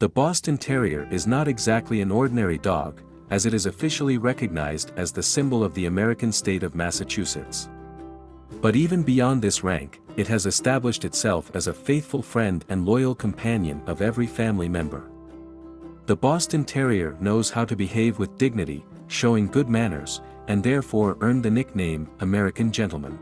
The Boston Terrier is not exactly an ordinary dog, as it is officially recognized as the symbol of the American state of Massachusetts. But even beyond this rank, it has established itself as a faithful friend and loyal companion of every family member. The Boston Terrier knows how to behave with dignity, showing good manners, and therefore earned the nickname American Gentleman.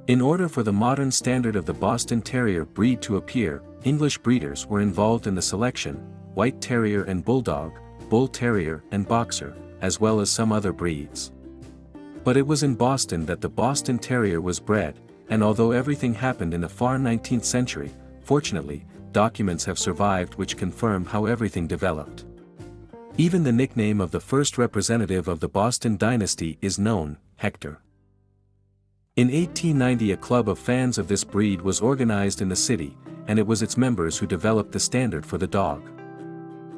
In order for the modern standard of the Boston Terrier breed to appear, English breeders were involved in the selection: White Terrier and Bulldog, Bull Terrier and Boxer, as well as some other breeds. But it was in Boston that the Boston Terrier was bred, and although everything happened in the far 19th century, fortunately, documents have survived which confirm how everything developed. Even the nickname of the first representative of the Boston dynasty is known, Hector. In 1890 a club of fans of this breed was organized in the city, and it was its members who developed the standard for the dog.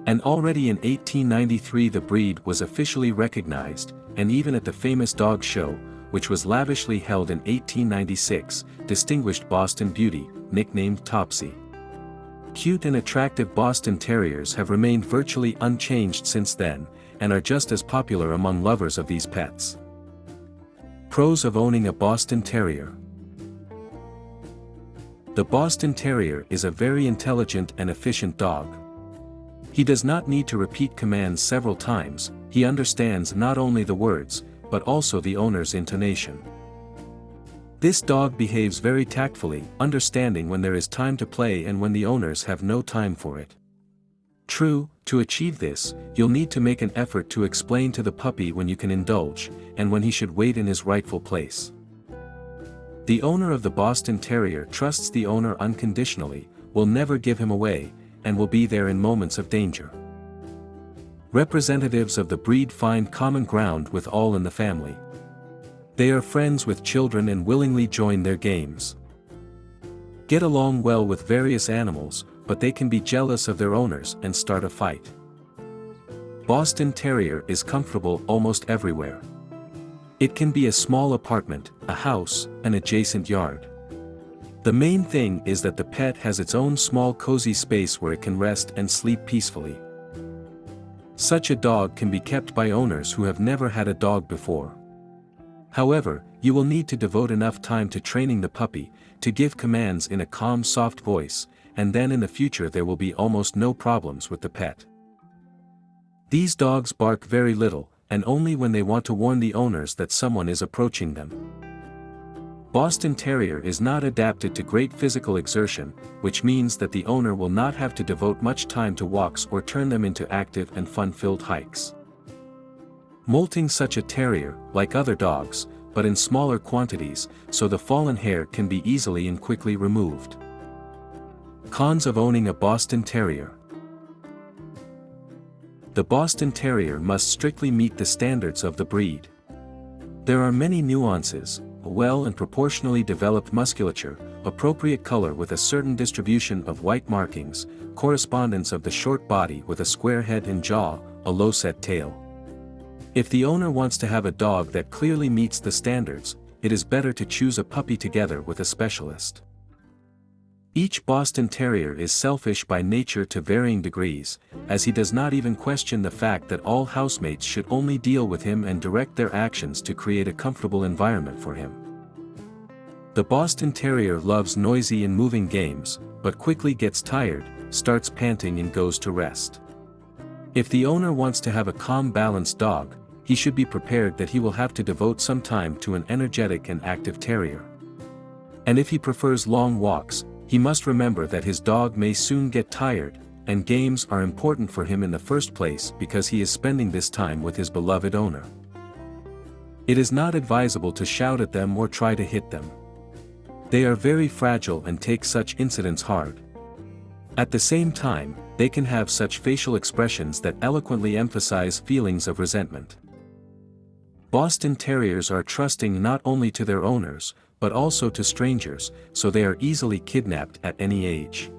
And already in 1893 the breed was officially recognized, and even at the famous dog show, which was lavishly held in 1896, distinguished Boston Beauty, nicknamed Topsy. Cute and attractive Boston Terriers have remained virtually unchanged since then, and are just as popular among lovers of these pets. Pros of owning a Boston Terrier. The Boston Terrier is a very intelligent and efficient dog. He does not need to repeat commands several times, he understands not only the words, but also the owner's intonation. This dog behaves very tactfully, understanding when there is time to play and when the owners have no time for it. True, to achieve this, you'll need to make an effort to explain to the puppy when you can indulge, and when he should wait in his rightful place. The owner of the Boston Terrier trusts the owner unconditionally, will never give him away, and will be there in moments of danger. Representatives of the breed find common ground with all in the family. They are friends with children and willingly join their games. Get along well with various animals, but they can be jealous of their owners and start a fight. Boston Terrier is comfortable almost everywhere. It can be a small apartment, a house, an adjacent yard. The main thing is that the pet has its own small cozy space where it can rest and sleep peacefully. Such a dog can be kept by owners who have never had a dog before. However, you will need to devote enough time to training the puppy, to give commands in a calm soft voice, and then in the future there will be almost no problems with the pet. These dogs bark very little, and only when they want to warn the owners that someone is approaching them. Boston Terrier is not adapted to great physical exertion, which means that the owner will not have to devote much time to walks or turn them into active and fun-filled hikes. Molting such a terrier, like other dogs, but in smaller quantities, so the fallen hair can be easily and quickly removed. Cons of owning a Boston Terrier. The Boston Terrier must strictly meet the standards of the breed. There are many nuances: a well and proportionally developed musculature, appropriate color with a certain distribution of white markings, correspondence of the short body with a square head and jaw, a low-set tail. If the owner wants to have a dog that clearly meets the standards, it is better to choose a puppy together with a specialist. Each Boston Terrier is selfish by nature to varying degrees, as he does not even question the fact that all housemates should only deal with him and direct their actions to create a comfortable environment for him. The Boston Terrier loves noisy and moving games, but quickly gets tired, starts panting and goes to rest. If the owner wants to have a calm, balanced dog, he should be prepared that he will have to devote some time to an energetic and active terrier. And if he prefers long walks, he must remember that his dog may soon get tired, and games are important for him in the first place because he is spending this time with his beloved owner. It is not advisable to shout at them or try to hit them. They are very fragile and take such incidents hard. At the same time, they can have such facial expressions that eloquently emphasize feelings of resentment. Boston Terriers are trusting not only to their owners, but also to strangers, so they are easily kidnapped at any age.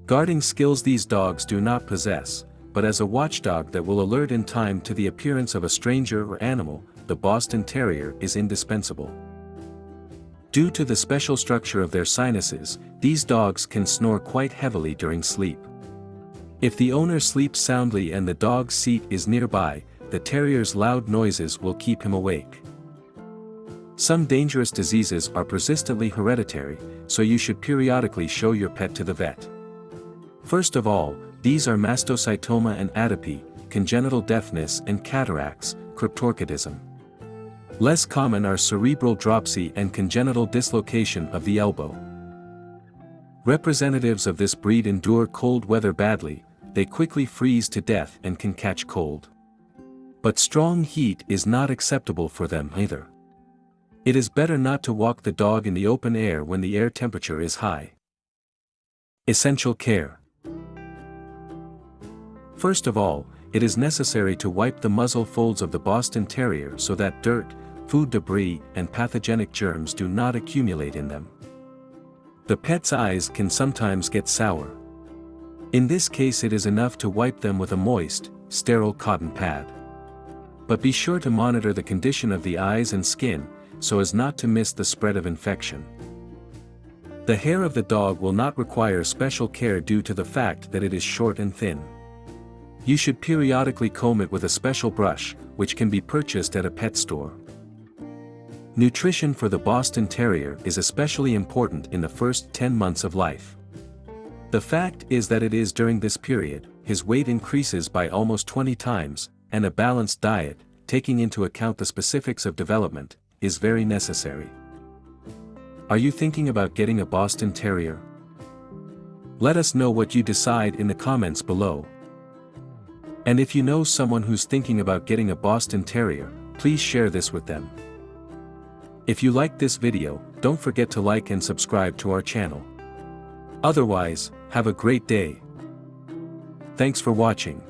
Guarding skills these dogs do not possess, but as a watchdog that will alert in time to the appearance of a stranger or animal, the Boston Terrier is indispensable. Due to the special structure of their sinuses, these dogs can snore quite heavily during sleep. If the owner sleeps soundly and the dog's seat is nearby, the terrier's loud noises will keep him awake. Some dangerous diseases are persistently hereditary, so you should periodically show your pet to the vet. First of all, these are mastocytoma and atopy, congenital deafness and cataracts, cryptorchidism. Less common are cerebral dropsy and congenital dislocation of the elbow. Representatives of this breed endure cold weather badly, they quickly freeze to death and can catch cold. But strong heat is not acceptable for them either. It is better not to walk the dog in the open air when the air temperature is high. Essential care. First of all, it is necessary to wipe the muzzle folds of the Boston Terrier so that dirt, food debris, and pathogenic germs do not accumulate in them. The pet's eyes can sometimes get sour. In this case, it is enough to wipe them with a moist, sterile cotton pad. But be sure to monitor the condition of the eyes and skin, so as not to miss the spread of infection. The hair of the dog will not require special care due to the fact that it is short and thin. You should periodically comb it with a special brush, which can be purchased at a pet store. Nutrition for the Boston Terrier is especially important in the first 10 months of life. The fact is that it is during this period, his weight increases by almost 20 times, and a balanced diet, taking into account the specifics of development, is very necessary. Are you thinking about getting a Boston Terrier? Let us know what you decide in the comments below. And if you know someone who's thinking about getting a Boston Terrier, please share this with them. If you like this video, don't forget to like and subscribe to our channel. Otherwise, have a great day. Thanks for watching.